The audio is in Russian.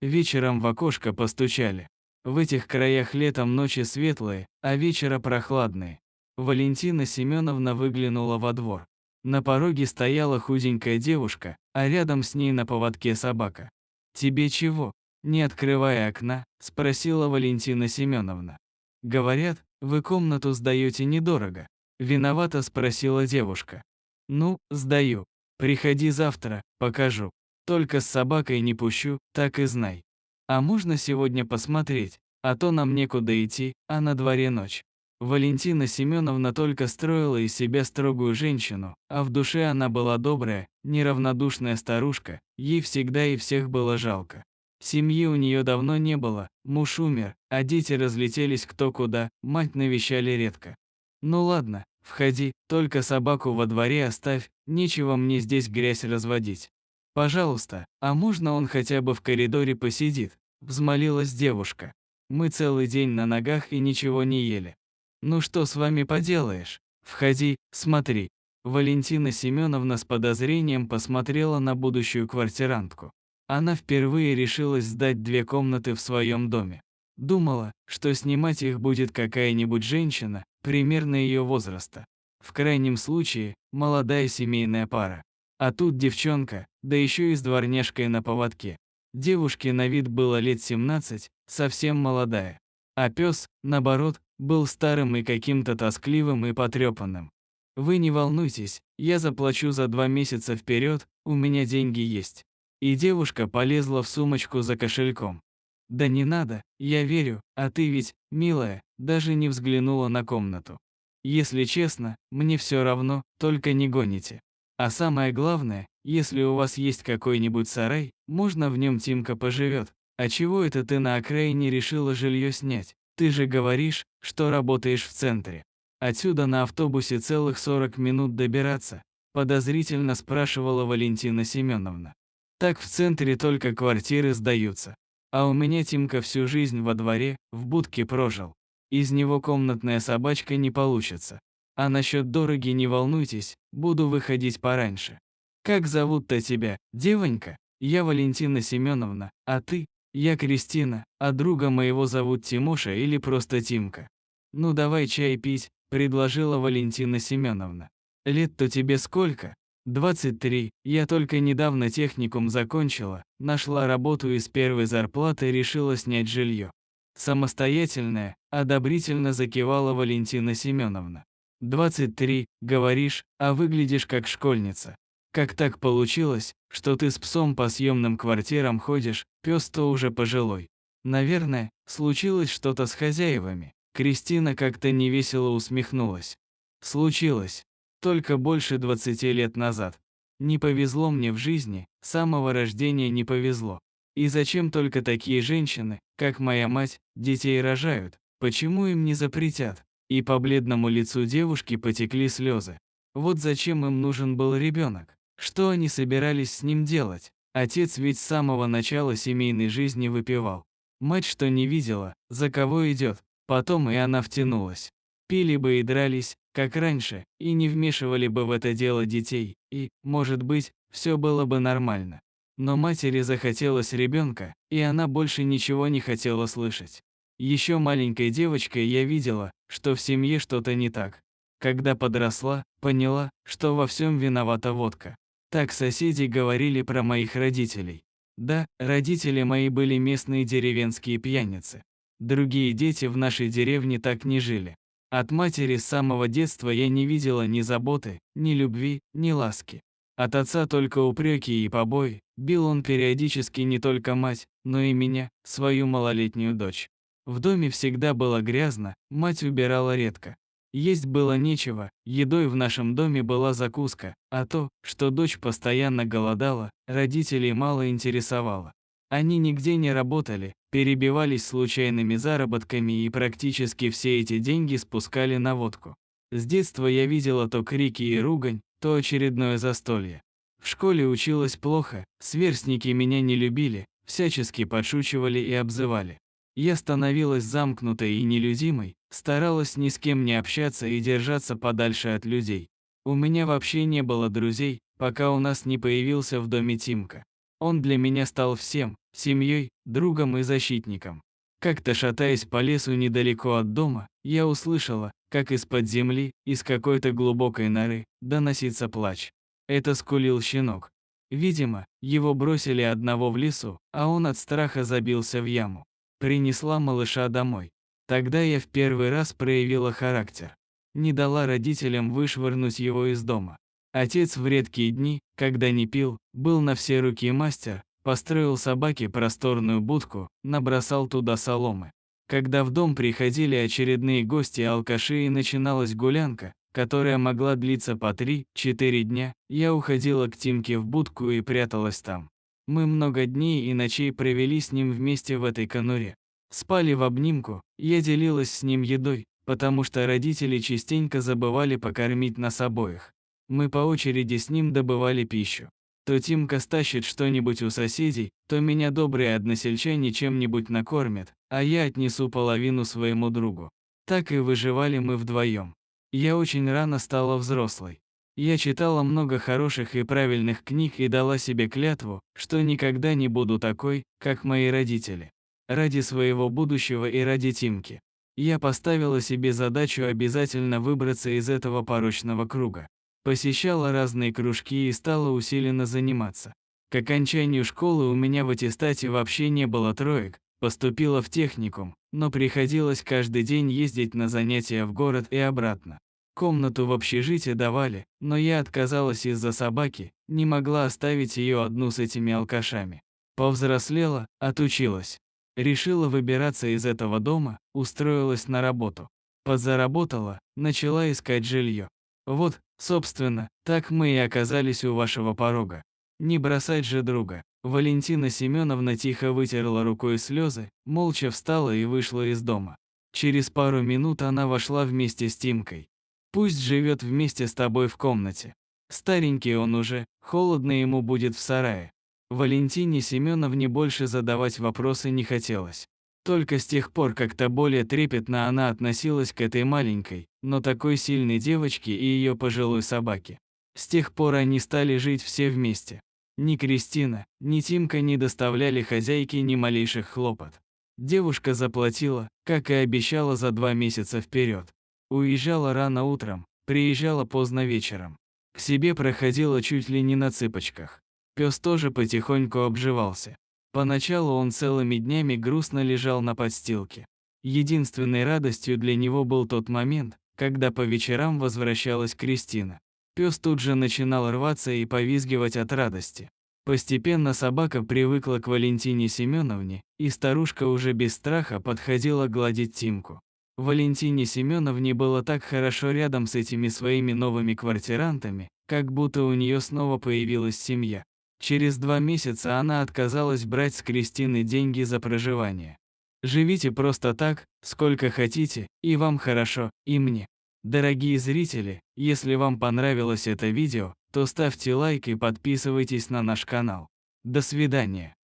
Вечером в окошко постучали. В этих краях летом ночи светлые, а вечера прохладные. Валентина Семеновна выглянула во двор. На пороге стояла худенькая девушка, а рядом с ней на поводке собака. «Тебе чего?» – не открывая окна, спросила Валентина Семеновна. «Говорят, вы комнату сдаете недорого». Виновато спросила девушка. «Ну, сдаю. Приходи завтра, покажу. Только с собакой не пущу, так и знай. А можно сегодня посмотреть, а то нам некуда идти, а на дворе ночь». Валентина Семеновна только строила из себя строгую женщину, а в душе она была добрая, неравнодушная старушка, ей всегда и всех было жалко. Семьи у нее давно не было, муж умер, а дети разлетелись кто куда, мать навещали редко. «Ну ладно, входи, только собаку во дворе оставь, нечего мне здесь грязь разводить. Пожалуйста, а можно он хотя бы в коридоре посидит?» – взмолилась девушка. «Мы целый день на ногах и ничего не ели». «Ну что с вами поделаешь? Входи, смотри». Валентина Семеновна с подозрением посмотрела на будущую квартирантку. Она впервые решилась сдать 2 комнаты в своем доме. Думала, что снимать их будет какая-нибудь женщина, примерно ее возраста. В крайнем случае, молодая семейная пара. А тут девчонка, да еще и с дворняжкой на поводке. Девушке на вид было лет 17, совсем молодая. А пес, наоборот, был старым и каким-то тоскливым и потрепанным. «Вы не волнуйтесь, я заплачу за 2 месяца вперед, у меня деньги есть». И девушка полезла в сумочку за кошельком. «Да не надо, я верю, а ты ведь, милая, даже не взглянула на комнату. Если честно, мне все равно, только не гоните. А самое главное, если у вас есть какой-нибудь сарай, можно в нем Тимка поживет. А чего это ты на окраине решила жилье снять? Ты же говоришь, что работаешь в центре. Отсюда на автобусе целых 40 минут добираться», – подозрительно спрашивала Валентина Семеновна. «Так в центре только квартиры сдаются. А у меня Тимка всю жизнь во дворе, в будке прожил. Из него комнатная собачка не получится. А насчет дороги не волнуйтесь, буду выходить пораньше. Как зовут-то тебя, девонька?» «Я Валентина Семеновна, а ты?» «Я Кристина, а друга моего зовут Тимоша или просто Тимка». «Ну давай чай пить», – предложила Валентина Семеновна. «Лет-то тебе сколько?» 23, я только недавно техникум закончила, нашла работу и с первой зарплаты решила снять жилье. Самостоятельная, одобрительно закивала Валентина Семеновна. 23, говоришь, а выглядишь как школьница. Как так получилось, что ты с псом по съемным квартирам ходишь, пес-то уже пожилой? Наверное, случилось что-то с хозяевами. Кристина как-то невесело усмехнулась. Случилось. Только больше 20 лет назад. Не повезло мне в жизни, с самого рождения не повезло. И зачем только такие женщины, как моя мать, детей рожают? Почему им не запретят? И по бледному лицу девушки потекли слезы. Вот зачем им нужен был ребенок? Что они собирались с ним делать? Отец ведь с самого начала семейной жизни выпивал. Мать что не видела, за кого идет, потом и она втянулась. Пили бы и дрались, как раньше, и не вмешивали бы в это дело детей, и, может быть, все было бы нормально. Но матери захотелось ребенка, и она больше ничего не хотела слышать. Еще маленькой девочкой я видела, что в семье что-то не так. Когда подросла, поняла, что во всем виновата водка. Так соседи говорили про моих родителей. Да, родители мои были местные деревенские пьяницы. Другие дети в нашей деревне так не жили. От матери с самого детства я не видела ни заботы, ни любви, ни ласки. От отца только упреки и побои, бил он периодически не только мать, но и меня, свою малолетнюю дочь. В доме всегда было грязно, мать убирала редко. Есть было нечего, едой в нашем доме была закуска, а то, что дочь постоянно голодала, родителей мало интересовало. Они нигде не работали, перебивались случайными заработками и практически все эти деньги спускали на водку. С детства я видела то крики и ругань, то очередное застолье. В школе училась плохо, сверстники меня не любили, всячески подшучивали и обзывали. Я становилась замкнутой и нелюдимой, старалась ни с кем не общаться и держаться подальше от людей. У меня вообще не было друзей, пока у нас не появился в доме Тимка. Он для меня стал всем, семьей, другом и защитником. Как-то шатаясь по лесу недалеко от дома, я услышала, как из-под земли, из какой-то глубокой норы, доносится плач. Это скулил щенок. Видимо, его бросили одного в лесу, а он от страха забился в яму. Принесла малыша домой. Тогда я в первый раз проявила характер. Не дала родителям вышвырнуть его из дома. Отец в редкие дни, когда не пил, был на все руки мастер, построил собаке просторную будку, набросал туда соломы. Когда в дом приходили очередные гости и алкаши и начиналась гулянка, которая могла длиться по 3-4 дня, я уходила к Тимке в будку и пряталась там. Мы много дней и ночей провели с ним вместе в этой конуре. Спали в обнимку, я делилась с ним едой, потому что родители частенько забывали покормить нас обоих. Мы по очереди с ним добывали пищу. То Тимка стащит что-нибудь у соседей, то меня добрые односельчане чем-нибудь накормят, а я отнесу половину своему другу. Так и выживали мы вдвоем. Я очень рано стала взрослой. Я читала много хороших и правильных книг и дала себе клятву, что никогда не буду такой, как мои родители. Ради своего будущего и ради Тимки. Я поставила себе задачу обязательно выбраться из этого порочного круга. Посещала разные кружки и стала усиленно заниматься. К окончанию школы у меня в аттестате вообще не было троек, поступила в техникум, но приходилось каждый день ездить на занятия в город и обратно. Комнату в общежитии давали, но я отказалась из-за собаки, не могла оставить ее одну с этими алкашами. Повзрослела, отучилась. Решила выбираться из этого дома, устроилась на работу. Подзаработала, начала искать жилье. Вот, собственно, так мы и оказались у вашего порога. Не бросать же друга. Валентина Семеновна тихо вытерла рукой слезы, молча встала и вышла из дома. Через пару минут она вошла вместе с Тимкой. Пусть живет вместе с тобой в комнате. Старенький он уже, холодно ему будет в сарае. Валентине Семеновне больше задавать вопросы не хотелось. Только с тех пор как-то более трепетно она относилась к этой маленькой, но такой сильной девочке и ее пожилой собаке. С тех пор они стали жить все вместе. Ни Кристина, ни Тимка не доставляли хозяйке ни малейших хлопот. Девушка заплатила, как и обещала, за 2 месяца вперед. Уезжала рано утром, приезжала поздно вечером. К себе проходила чуть ли не на цыпочках. Пес тоже потихоньку обживался. Поначалу он целыми днями грустно лежал на подстилке. Единственной радостью для него был тот момент, когда по вечерам возвращалась Кристина. Пес тут же начинал рваться и повизгивать от радости. Постепенно собака привыкла к Валентине Семеновне, и старушка уже без страха подходила гладить Тимку. Валентине Семеновне было так хорошо рядом с этими своими новыми квартирантами, как будто у нее снова появилась семья. Через 2 месяца она отказалась брать с Кристины деньги за проживание. Живите просто так, сколько хотите, и вам хорошо, и мне. Дорогие зрители, если вам понравилось это видео, то ставьте лайк и подписывайтесь на наш канал. До свидания.